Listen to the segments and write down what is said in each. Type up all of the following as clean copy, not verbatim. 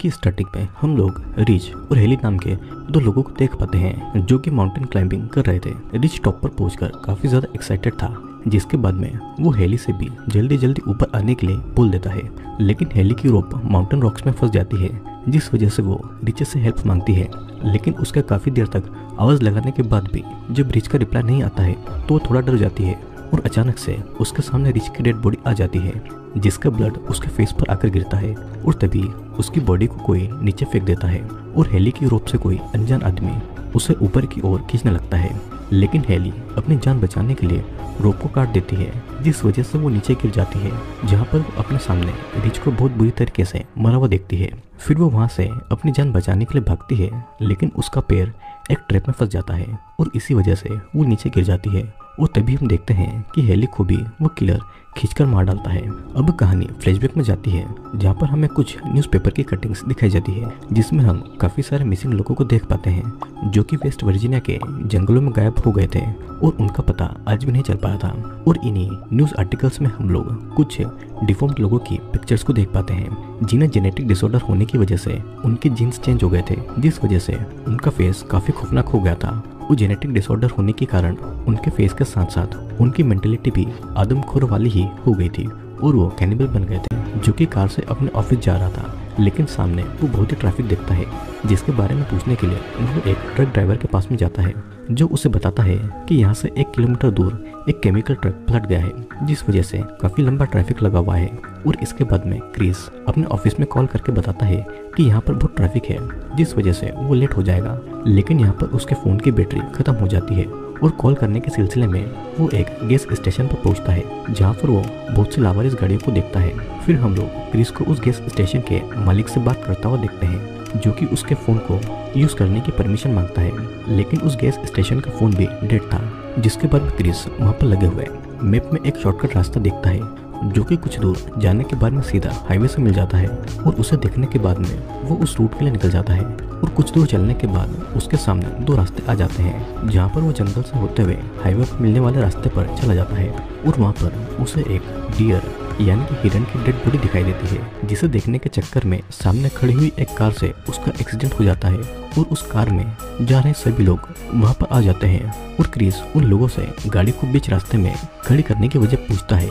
की स्टार्टिंग में हम लोग रिच और हेली नाम के दो लोगों को देख पाते हैं जो कि माउंटेन क्लाइंबिंग कर रहे थे। रिच टॉप पर पहुंचकर काफी ज्यादा एक्साइटेड था, जिसके बाद में वो हेली से भी जल्दी जल्दी ऊपर आने के लिए बोल देता है, लेकिन हेली की रोप माउंटेन रॉक्स में फंस जाती है, जिस वजह से वो रिच से हेल्प मांगती है। लेकिन उसका काफी देर तक आवाज लगाने के बाद भी जब रिच का रिप्लाई नहीं आता है तो वो थोड़ा डर जाती है और अचानक से उसके सामने रिच की डेड बॉडी आ जाती है, जिसका ब्लड उसके फेस पर आकर गिरता है और तभी उसकी बॉडी को कोई नीचे फेंक देता है और हेली की रोप से कोई अनजान आदमी उसे ऊपर की ओर खींचने लगता है। लेकिन हेली अपनी जान बचाने के लिए रोप को काट देती है, जिस वजह से वो नीचे गिर जाती है, जहाँ पर वो अपने सामने रिच को बहुत बुरी तरीके से मरा हुआ देखती है। फिर वो वहाँ से अपनी जान बचाने के लिए भागती है, लेकिन उसका पैर एक ट्रैप में फंस जाता है और इसी वजह से वो नीचे गिर जाती है। और तभी हम देखते हैं कि हेली को भी वो किलर खींचकर मार डालता है। अब कहानी फ्लैशबैक में जाती है, जहाँ पर हमें कुछ न्यूज़पेपर की कटिंग्स दिखाई जाती है, जिसमें हम काफी सारे मिसिंग लोगों को देख पाते हैं जो कि वेस्ट वर्जीनिया के जंगलों में गायब हो गए थे और उनका पता आज भी नहीं चल पाया था। और इन्हीं न्यूज आर्टिकल्स में हम लोग कुछ डिफॉर्म्ड लोगों की पिक्चर्स को देख पाते हैं, जिन्हें जेनेटिक डिसऑर्डर होने की वजह से उनके जीन्स चेंज हो गए थे, जिस वजह से उनका फेस काफी खौफनाक हो गया था। वो जेनेटिक डिसऑर्डर होने के कारण उनके फेस के साथ साथ उनकी मेंटेलिटी भी आदमखोर वाली ही हो गई थी और वो कैनिबल बन गए थे, जो कि कार से अपने ऑफिस जा रहा था। लेकिन सामने वो बहुत ही ट्रैफिक देखता है, जिसके बारे में पूछने के लिए वो एक ट्रक ड्राइवर के पास में जाता है, जो उसे बताता है कि यहाँ से 1 किलोमीटर दूर एक केमिकल ट्रक पलट गया है, जिस वजह से काफी लंबा ट्रैफिक लगा हुआ है। और इसके बाद में क्रिस अपने ऑफिस में कॉल करके बताता है कि यहाँ पर बहुत ट्रैफिक है, जिस वजह से वो लेट हो जाएगा। लेकिन यहाँ पर उसके फोन की बैटरी खत्म हो जाती है और कॉल करने के सिलसिले में वो एक गैस स्टेशन पर पहुंचता है, जहाँ पर वो बहुत सी लावारिस गाड़ियों को देखता है। फिर हम लोग क्रिस को उस गैस स्टेशन के मालिक से बात करता हुआ देखते हैं, जो कि उसके फोन को यूज करने की परमिशन मांगता है। लेकिन उस गैस स्टेशन का फोन भी डेड था, जिसके बाद क्रिस वहाँ पर लगे हुए मैप में एक शॉर्टकट रास्ता देखता है, जो कि कुछ दूर जाने के बाद में सीधा हाईवे से मिल जाता है। और उसे देखने के बाद में वो उस रूट के लिए निकल जाता है और कुछ दूर चलने के बाद उसके सामने 2 रास्ते आ जाते हैं, जहाँ पर वो जंगल से होते हुए हाईवे पर मिलने वाले रास्ते पर चला जाता है। और वहाँ पर उसे एक डियर यानी कि हिरन की डेड बॉडी दिखाई देती है, जिसे देखने के चक्कर में सामने खड़ी हुई एक कार से उसका एक्सीडेंट हो जाता है और उस कार में जा रहे सभी लोग वहाँ पर आ जाते हैं। और क्रिस उन लोगों से गाड़ी को बीच रास्ते में खड़ी करने की वजह पूछता है,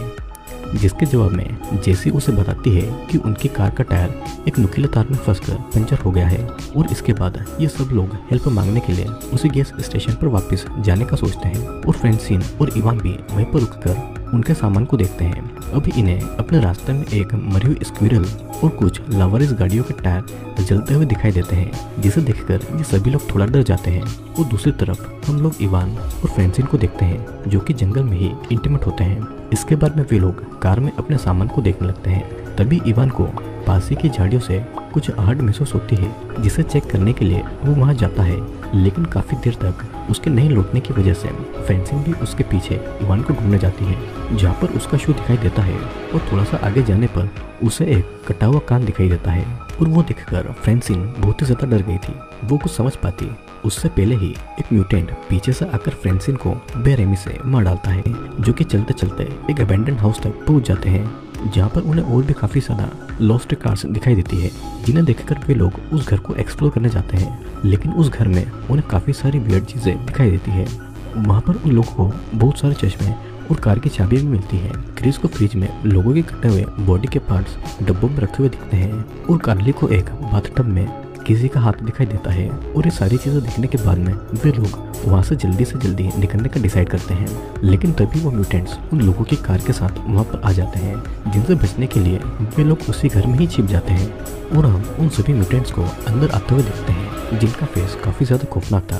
जिसके जवाब में जेसी उसे बताती है कि उनकी कार का टायर एक नुकीले तार में फंसकर पंचर हो गया है। और इसके बाद ये सब लोग हेल्प मांगने के लिए उसी गैस स्टेशन पर वापस जाने का सोचते हैं और फ्रेंसिन और इवान भी वहीं पर रुककर उनके सामान को देखते हैं। अभी इन्हें अपने रास्ते में एक मरी हुई स्क्विरल और कुछ लावारिस गाड़ियों के टायर जलते हुए दिखाई देते हैं, जिसे देखकर ये सभी लोग थोड़ा डर जाते हैं। और दूसरी तरफ हम लोग इवान और फ्रेंसिन को देखते हैं, जो कि जंगल में ही इंटीमेट होते हैं। इसके बाद में वे लोग कार में अपने सामान को देखने लगते हैं। तभी इवान को पास ही की झाड़ियों से कुछ आहट महसूस होती है, जिसे चेक करने के लिए वो वहाँ जाता है। लेकिन काफी देर तक उसके नहीं लौटने की वजह से फ्रेंसिन भी उसके पीछे इवान को ढूंढने जाती है, जहाँ पर उसका शू दिखाई देता है। और थोड़ा सा आगे जाने पर उसे एक कटा हुआ कान दिखाई देता है और वो देखकर फ्रेंसिन बहुत ही ज्यादा डर गई थी। वो कुछ समझ पाती उससे पहले ही एक म्यूटेंट पीछे से आकर फ्रेंसिन को बेरहमी से मार डालता है, जो कि चलते चलते एक अबैंडन हाउस तक पहुंच जाते हैं, जहाँ पर उन्हें और भी काफी ज्यादा लॉस्ट कार्स दिखाई देती है, जिन्हें देखकर वे लोग उस घर को एक्सप्लोर करने जाते हैं। लेकिन उस घर में उन्हें काफी सारी वियर्ड चीजें दिखाई देती है। वहाँ पर उन लोगों को बहुत सारे चश्मे और कार की चाबियां भी मिलती है। क्रिस को फ्रिज में लोगों के कटे हुए बॉडी के पार्ट्स डब्बों में रखे हुए दिखते हैं और कार्ली को एक बाथटब में किसी का हाथ दिखाई देता है। और ये सारी चीजें देखने के बाद में वे लोग वहाँ से जल्दी निकलने का डिसाइड करते हैं। लेकिन तभी वो म्यूटेंट्स उन लोगों की कार के साथ वहाँ पर आ जाते हैं, जिनसे बचने के लिए वे लोग उसी घर में ही छिप जाते हैं। और हम उन सभी म्यूटेंट्स को अंदर आते हुए देखते हैं, जिनका फेस काफी ज्यादा खौफनाक था।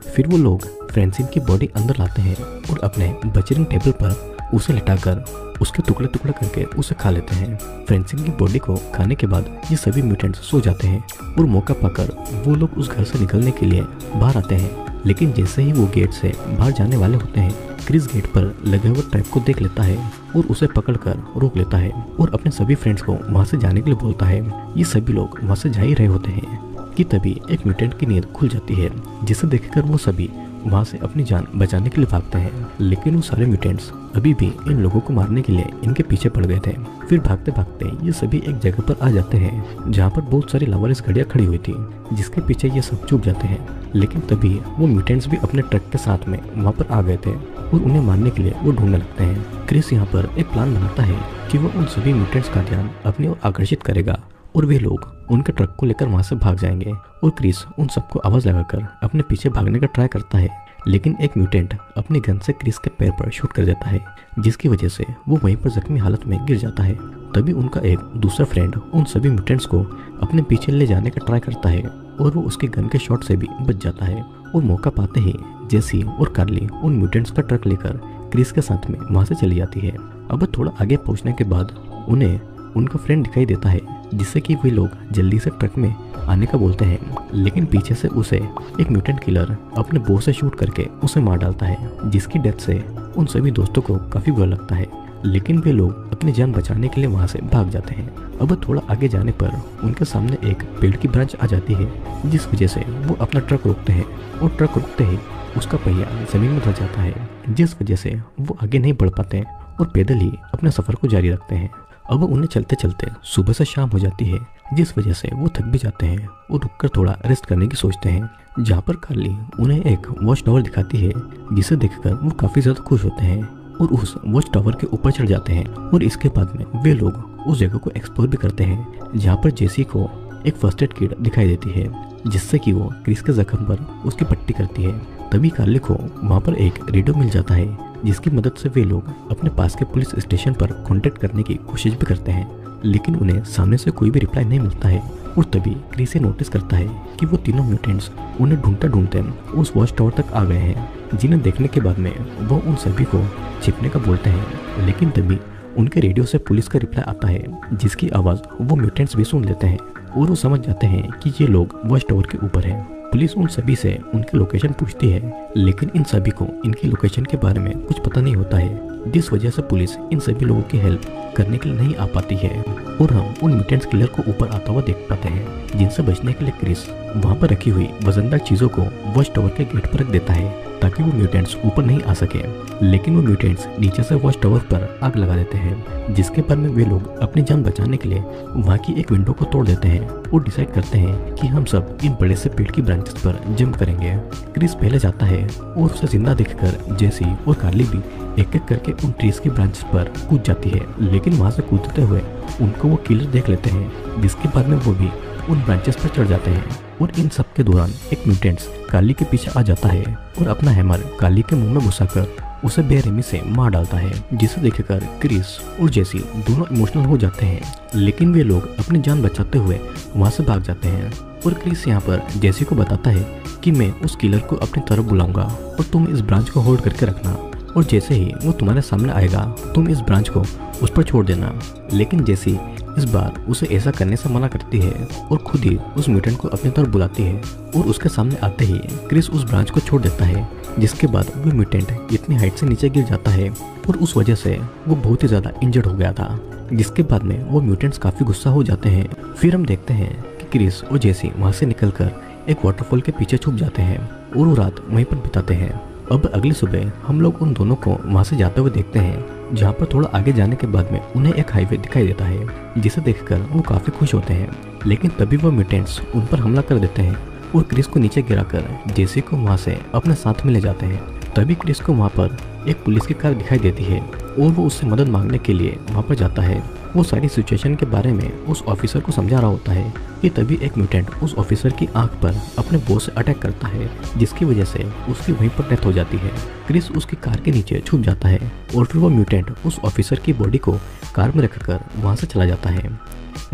फिर वो लोग फ्रेंसिन की बॉडी अंदर लाते हैं और अपने बचरिंग टेबल पर उसे लिटाकर उसके टुकड़े टुकड़े करके उसे खा लेते हैं। फ्रेंसिन की बॉडी को खाने के बाद ये सभी म्यूटेंट्स सो जाते हैं और मौका पाकर वो लोग उस घर से निकलने के लिए बाहर आते हैं। लेकिन जैसे ही वो गेट से बाहर जाने वाले होते हैं, क्रिस गेट पर लगे हुए ट्रैप को देख लेता है और उसे पकड़कर रोक लेता है और अपने सभी फ्रेंड्स को वहाँ से जाने के लिए बोलता है। ये सभी लोग वहाँ से जा ही रहे होते हैं कि तभी एक म्यूटेंट की नींद खुल जाती है, जिसे देखकर वो सभी वहाँ से अपनी जान बचाने के लिए भागते हैं। लेकिन वो सारे म्यूटेंट्स अभी भी इन लोगों को मारने के लिए इनके पीछे पड़ गए थे। फिर भागते भागते ये सभी एक जगह पर आ जाते हैं जहाँ पर बहुत सारी लावारिस गाड़ियाँ खड़ी हुई थी, जिसके पीछे ये सब छुप जाते हैं। लेकिन तभी वो म्यूटेंट्स भी अपने ट्रक के साथ में वहाँ पर आ गए थे और उन्हें मारने के लिए वो ढूंढने लगते हैं। क्रिस यहाँ पर एक प्लान बनाता है कि वो उन सभी म्यूटेंट्स का ध्यान अपनी ओर आकर्षित करेगा और वे लोग उनके ट्रक को लेकर वहाँ से भाग जाएंगे। और क्रिस उन सबको आवाज़ लगाकर अपने पीछे भागने का ट्राई करता है, लेकिन एक म्यूटेंट अपने गन से क्रिस के पैर पर शूट कर देता है, जिसकी वजह से वो वहीं पर जख्मी हालत में गिर जाता है। तभी उनका एक दूसरा फ्रेंड उन सभी म्यूटेंट्स को अपने पीछे ले जाने का ट्राई करता है और वो उसके गन के शॉट से भी बच जाता है। और मौका पाते ही जेसी और कार्ली उन म्यूटेंट्स का ट्रक लेकर क्रिस के साथ में वहाँ से चली जाती है। अब थोड़ा आगे पहुँचने के बाद उन्हें उनका फ्रेंड दिखाई देता है, जिससे कि वे लोग जल्दी से ट्रक में आने का बोलते हैं। लेकिन पीछे से उसे एक म्यूटेंट किलर अपने बो से शूट करके उसे मार डालता है, जिसकी डेथ से उन सभी दोस्तों को काफ़ी बुरा लगता है। लेकिन वे लोग अपनी जान बचाने के लिए वहाँ से भाग जाते हैं। अब थोड़ा आगे जाने पर उनके सामने एक पेड़ की ब्रांच आ जाती है, जिस वजह से वो अपना ट्रक रोकते हैं और ट्रक रुकते ही उसका पहिया जमीन में धंस जाता है, जिस वजह से वो आगे नहीं बढ़ पाते और पैदल ही अपने सफ़र को जारी रखते हैं। अब उन्हें चलते चलते सुबह से शाम हो जाती है, जिस वजह से वो थक भी जाते हैं और रुककर थोड़ा रेस्ट करने की सोचते हैं। जहाँ पर कार्ली उन्हें एक वॉच टावर दिखाती है, जिसे देखकर वो काफ़ी ज़्यादा खुश होते हैं और उस वॉच टावर के ऊपर चढ़ जाते हैं। और इसके बाद में वे लोग उस जगह को एक्सप्लोर भी करते हैं, जहाँ पर जेसी को एक फर्स्ट एड किट दिखाई देती है, जिससे कि वो क्रिस के जख्म पर उसकी पट्टी करती है। तभी कार्ली को वहाँ पर एक रेडियो मिल जाता है, जिसकी मदद से वे लोग अपने पास के पुलिस स्टेशन पर कांटेक्ट करने की कोशिश भी करते हैं, लेकिन उन्हें सामने से कोई भी रिप्लाई नहीं मिलता है। और तभी क्रिस नोटिस करता है कि वो तीनों म्यूटेंट्स उन्हें ढूंढते ढूंढते उस वॉच टावर तक आ गए हैं, जिन्हें देखने के बाद में वो उन सभी को छिपने का बोलते हैं। लेकिन तभी उनके रेडियो से पुलिस का रिप्लाई आता है, जिसकी आवाज़ वो म्यूटेंट्स भी सुन लेते हैं और वो समझ जाते हैं कि ये लोग वॉच टावर के ऊपर हैं। पुलिस उन सभी से उनकी लोकेशन पूछती है, लेकिन इन सभी को इनकी लोकेशन के बारे में कुछ पता नहीं होता है, जिस वजह से पुलिस इन सभी लोगों की हेल्प करने के लिए नहीं आ पाती है। और हम उन म्यूटेंट्स किलर को ऊपर आता हुआ देख पाते हैं, जिनसे बचने के लिए क्रिस वहाँ पर रखी हुई वजनदार चीज़ों को वॉच टावर के गेट पर रख देता है, ताकि वो म्यूटेंट्स ऊपर नहीं आ सके। लेकिन वो म्यूटेंट्स नीचे से वॉच टावर पर आग लगा देते हैं, जिसके बाद में वे लोग अपनी जान बचाने के लिए वहाँ की एक विंडो को तोड़ देते हैं और डिसाइड करते हैं कि हम सब इन बड़े से पेड़ की ब्रांचेस पर जंप करेंगे। क्रिस पहले जाता है और उसे जिंदा देखकर जेसी और कार्ली भी एक एक करके उन ट्रीज की ब्रांचेस पर कूद जाती है। लेकिन वहाँ से कूदते हुए उनको वो किलर देख लेते हैं, जिसके बाद में वो भी उन ब्रांचेस पर चढ़ जाते हैं। और इन सब के दौरान एक म्यूटेंट्स कार्ली के पीछे आ जाता है और अपना हैमर कार्ली के मुंह में घुसाकर उसे बेरहमी से मार डालता है, जिसे देखकर क्रिस और जेसी दोनों इमोशनल हो जाते हैं। लेकिन वे लोग अपनी जान बचाते हुए वहाँ से भाग जाते हैं। और क्रिस यहाँ पर जेसी को बताता है कि मैं उस किलर को अपनी तरफ बुलाऊंगा और तुम इस ब्रांच को होल्ड करके रखना, और जैसे ही वो तुम्हारे सामने आएगा तुम इस ब्रांच को उस पर छोड़ देना। लेकिन जेसी इस बार उसे ऐसा करने से मना करती है और खुद ही उस म्यूटेंट को अपनी तरफ बुलाती है। और उसके सामने आते ही क्रिस उस ब्रांच को छोड़ देता है, जिसके बाद वो म्यूटेंट इतनी हाइट से नीचे गिर जाता है और उस वजह से वो बहुत ही ज़्यादा इंजर्ड हो गया था, जिसके बाद में वो म्यूटेंट्स काफ़ी गुस्सा हो जाते हैं। फिर हम देखते हैं कि क्रिस और जेसी वहाँ से निकलकर एक वाटरफॉल के पीछे छुप जाते हैं और वो रात वहीं पर बिताते हैं। अब अगली सुबह हम लोग उन दोनों को वहाँ से जाते हुए देखते हैं, जहाँ पर थोड़ा आगे जाने के बाद में उन्हें एक हाईवे दिखाई देता है, जिसे देखकर वो काफ़ी खुश होते हैं। लेकिन तभी वो म्यूटेंट्स उन पर हमला कर देते हैं और क्रिस को नीचे गिराकर जेसी को वहाँ से अपने साथ में ले जाते हैं। तभी क्रिस को वहाँ पर एक पुलिस की कार दिखाई देती है और वो उससे मदद मांगने के लिए वहाँ पर जाता है। वो सारी सिचुएशन के बारे में उस ऑफिसर को समझा रहा होता है कि तभी एक म्यूटेंट उस ऑफिसर की आंख पर अपने बॉस से अटैक करता है, जिसकी वजह से उसकी वहीं पर डेथ हो जाती है। क्रिस उसकी कार के नीचे छुप जाता है और फिर वो म्यूटेंट उस ऑफिसर की बॉडी को कार में रखकर वहाँ से चला जाता है।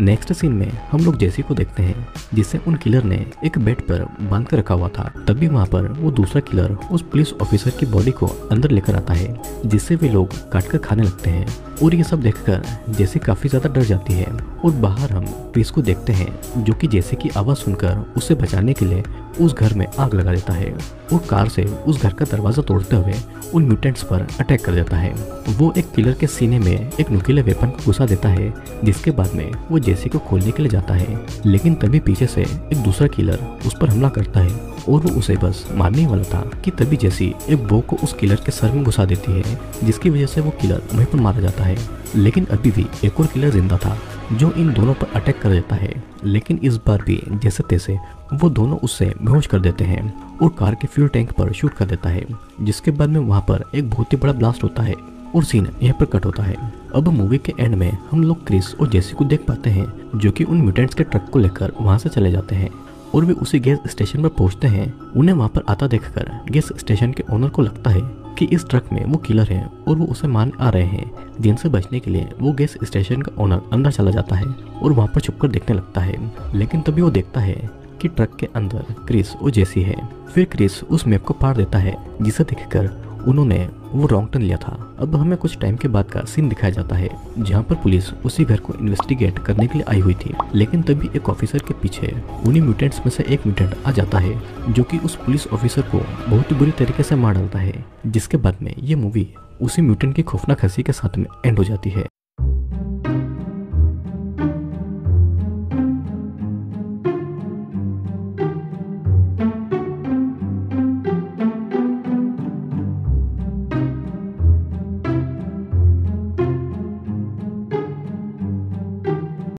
नेक्स्ट सीन में हम लोग जेसी को देखते हैं, जिसे उन किलर ने एक बेड पर बांध कर रखा हुआ था। तभी वहाँ पर वो दूसरा किलर उस पुलिस ऑफिसर की बॉडी को अंदर लेकर आता है, जिससे वे लोग काट कर खाने लगते हैं। और ये सब देखकर जेसी काफी ज्यादा डर जाती है और बाहर हम क्रिस को देखते हैं, जो कि जेसी की आवाज सुनकर उसे बचाने के लिए उस घर में आग लगा देता है और कार से उस घर का दरवाजा तोड़ते हुए उन म्यूटेंट्स पर अटैक कर देता है। वो एक किलर के सीने में एक नुकीले वेपन को घुसा देता है, जिसके बाद में वो जेसी को खोलने के लिए जाता है। लेकिन तभी पीछे से एक दूसरा किलर उस पर हमला करता है और वो उसे बस मारने वाला था कि तभी जैसी एक बो को उस किलर के सर में घुसा देती है, जिसकी वजह से वो किलर वहीं पर मारा जाता है। लेकिन अभी भी एक और किलर जिंदा था जो इन दोनों पर अटैक कर देता है, लेकिन इस बार भी जैसे तैसे वो दोनों उससे बेहोश कर देते हैं और कार के फ्यूल टैंक पर शूट कर देता है, जिसके बाद में वहाँ पर एक बहुत ही बड़ा ब्लास्ट होता है और सीन यहाँ पर कट होता है। अब मूवी के एंड में हम लोग क्रिस और जेसी को देख पाते हैं जो कि उन म्यूटेंट्स के ट्रक को लेकर वहाँ से चले जाते हैं और वे उसी गैस स्टेशन पर पहुंचते हैं। उन्हें वहाँ पर आता देखकर गैस स्टेशन के ओनर को लगता है कि इस ट्रक में वो किलर हैं और वो उसे मारने आ रहे हैं, जिनसे बचने के लिए वो गैस स्टेशन का ओनर अंदर चला जाता है और वहाँ पर छुपकर देखने लगता है। लेकिन तभी वो देखता है कि ट्रक के अंदर क्रिस और जेसी है। फिर क्रिस उस मैप को पार देता है जिसे देखकर उन्होंने वो रॉन्ग टर्न लिया था। अब हमें कुछ टाइम के बाद का सीन दिखाया जाता है जहाँ पर पुलिस उसी घर को इन्वेस्टिगेट करने के लिए आई हुई थी, लेकिन तभी एक ऑफिसर के पीछे उन्हीं म्यूटेंट्स में से एक म्यूटेंट आ जाता है जो कि उस पुलिस ऑफिसर को बहुत ही बुरी तरीके से मार डालता है, जिसके बाद में ये मूवी उसी म्यूटेंट की खौफनाक हंसी के साथ में एंड हो जाती है।